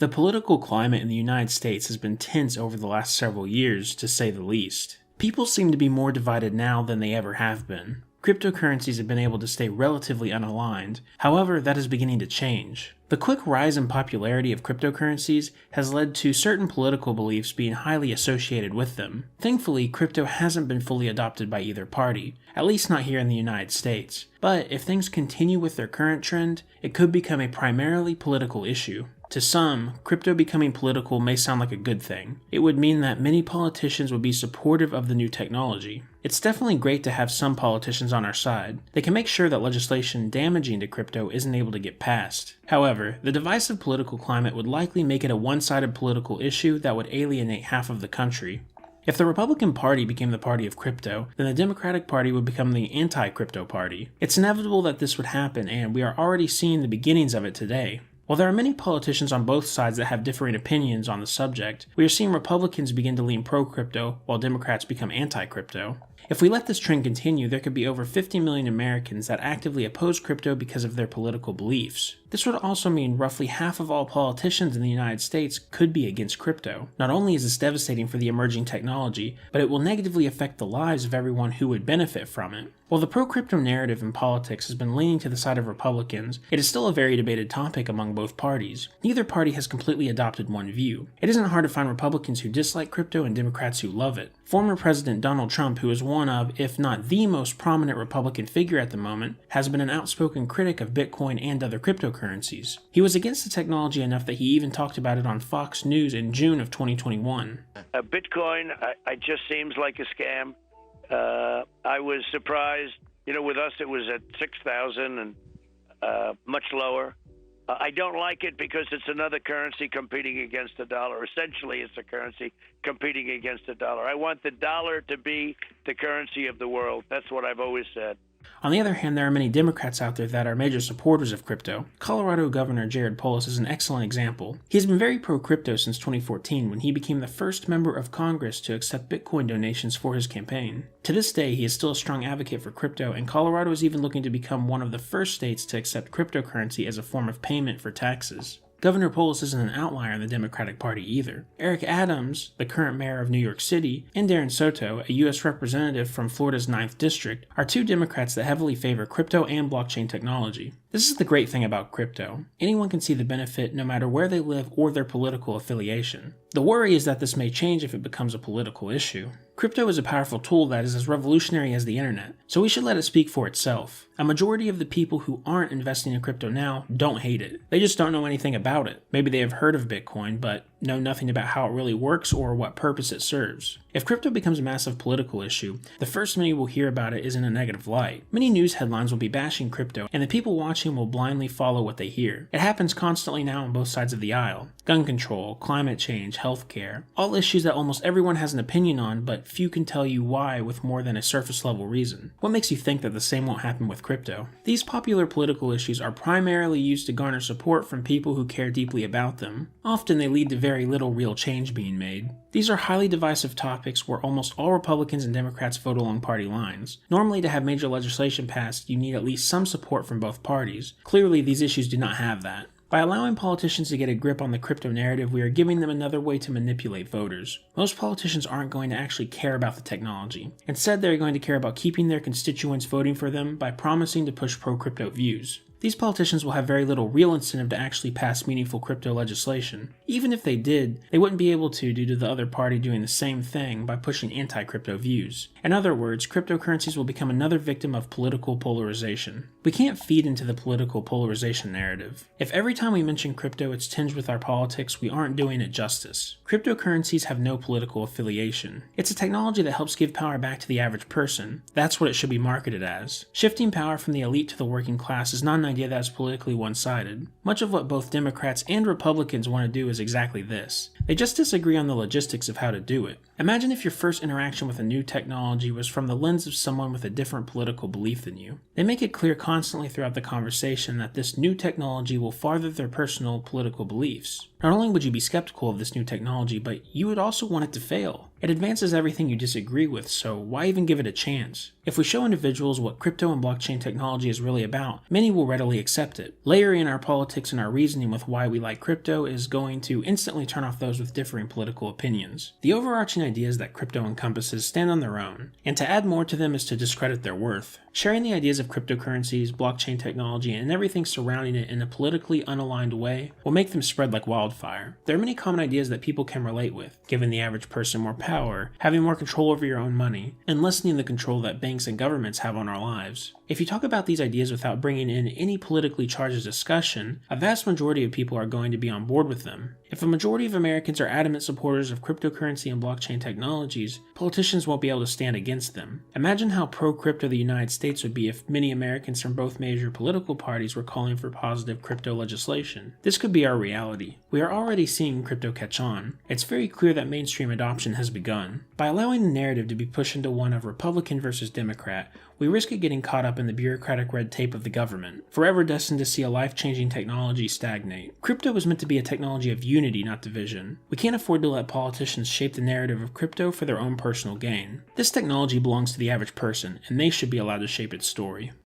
The political climate in the United States has been tense over the last several years, to say the least. People seem to be more divided now than they ever have been. Cryptocurrencies have been able to stay relatively unaligned, however, that is beginning to change. The quick rise in popularity of cryptocurrencies has led to certain political beliefs being highly associated with them. Thankfully, crypto hasn't been fully adopted by either party, at least not here in the United States. But if things continue with their current trend, it could become a primarily political issue. To some, crypto becoming political may sound like a good thing. It would mean that many politicians would be supportive of the new technology. It's definitely great to have some politicians on our side. They can make sure that legislation damaging to crypto isn't able to get passed. However, the divisive political climate would likely make it a one-sided political issue that would alienate half of the country. If the Republican Party became the party of crypto, then the Democratic Party would become the anti-crypto party. It's inevitable that this would happen, and we are already seeing the beginnings of it today. While there are many politicians on both sides that have differing opinions on the subject, we are seeing Republicans begin to lean pro-crypto while Democrats become anti-crypto. If we let this trend continue, there could be over 50 million Americans that actively oppose crypto because of their political beliefs. This would also mean roughly half of all politicians in the United States could be against crypto. Not only is this devastating for the emerging technology, but it will negatively affect the lives of everyone who would benefit from it. While the pro-crypto narrative in politics has been leaning to the side of Republicans, it is still a very debated topic among both parties. Neither party has completely adopted one view. It isn't hard to find Republicans who dislike crypto and Democrats who love it. Former President Donald Trump, who is one of, if not the most prominent Republican figure at the moment, has been an outspoken critic of Bitcoin and other cryptocurrencies. He was against the technology enough that he even talked about it on Fox News in June of 2021. Bitcoin, I just seems like a scam. I was surprised. With us it was at 6,000 and much lower. I don't like it because it's another currency competing against the dollar. Essentially, it's a currency competing against the dollar. I want the dollar to be the currency of the world. That's what I've always said. On the other hand, there are many Democrats out there that are major supporters of crypto. Colorado Governor Jared Polis is an excellent example. He has been very pro-crypto since 2014 when he became the first member of Congress to accept Bitcoin donations for his campaign. To this day, he is still a strong advocate for crypto, and Colorado is even looking to become one of the first states to accept cryptocurrency as a form of payment for taxes. Governor Polis isn't an outlier in the Democratic Party either. Eric Adams, the current mayor of New York City, and Darren Soto, a U.S. representative from Florida's 9th District, are two Democrats that heavily favor crypto and blockchain technology. This is the great thing about crypto. Anyone can see the benefit no matter where they live or their political affiliation. The worry is that this may change if it becomes a political issue. Crypto is a powerful tool that is as revolutionary as the internet, so we should let it speak for itself. A majority of the people who aren't investing in crypto now don't hate it. They just don't know anything about it. Maybe they have heard of Bitcoin, but know nothing about how it really works or what purpose it serves. If crypto becomes a massive political issue, the first many will hear about it is in a negative light. Many news headlines will be bashing crypto, and the people watching will blindly follow what they hear. It happens constantly now on both sides of the aisle. Gun control, climate change, healthcare, all issues that almost everyone has an opinion on, but few can tell you why with more than a surface level reason. What makes you think that the same won't happen with crypto? These popular political issues are primarily used to garner support from people who care deeply about them. Often they lead to very little real change being made. These are highly divisive topics where almost all Republicans and Democrats vote along party lines. Normally, to have major legislation passed, you need at least some support from both parties. Clearly, these issues do not have that. By allowing politicians to get a grip on the crypto narrative, we are giving them another way to manipulate voters. Most politicians aren't going to actually care about the technology. Instead, they're going to care about keeping their constituents voting for them by promising to push pro-crypto views. These politicians will have very little real incentive to actually pass meaningful crypto legislation. Even if they did, they wouldn't be able to due to the other party doing the same thing by pushing anti-crypto views. In other words, cryptocurrencies will become another victim of political polarization. We can't feed into the political polarization narrative. If every time we mention crypto it's tinged with our politics, we aren't doing it justice. Cryptocurrencies have no political affiliation. It's a technology that helps give power back to the average person. That's what it should be marketed as. Shifting power from the elite to the working class is not an idea that is politically one-sided. Much of what both Democrats and Republicans want to do is exactly this. They just disagree on the logistics of how to do it. Imagine if your first interaction with a new technology was from the lens of someone with a different political belief than you. They make it clear constantly throughout the conversation that this new technology will farther their personal political beliefs. Not only would you be skeptical of this new technology, but you would also want it to fail. It advances everything you disagree with, so why even give it a chance? If we show individuals what crypto and blockchain technology is really about, many will readily accept it. Layering our politics and our reasoning with why we like crypto is going to instantly turn off those with differing political opinions. The overarching ideas that crypto encompasses stand on their own, and to add more to them is to discredit their worth. Sharing the ideas of cryptocurrencies, blockchain technology, and everything surrounding it in a politically unaligned way will make them spread like wildfire. There are many common ideas that people can relate with, giving the average person more power, having more control over your own money, and lessening the control that banks and governments have on our lives. If you talk about these ideas without bringing in any politically charged discussion, a vast majority of people are going to be on board with them. If a majority of Americans are adamant supporters of cryptocurrency and blockchain technologies, politicians won't be able to stand against them. Imagine how pro-crypto the United States would be if many Americans from both major political parties were calling for positive crypto legislation. This could be our reality. We are already seeing crypto catch on. It's very clear that mainstream adoption has begun. By allowing the narrative to be pushed into one of Republican versus Democrat, we risk it getting caught up in the bureaucratic red tape of the government, forever destined to see a life-changing technology stagnate. Crypto is meant to be a technology of unity, not division. We can't afford to let politicians shape the narrative of crypto for their own personal gain. This technology belongs to the average person, and they should be allowed to shape its story.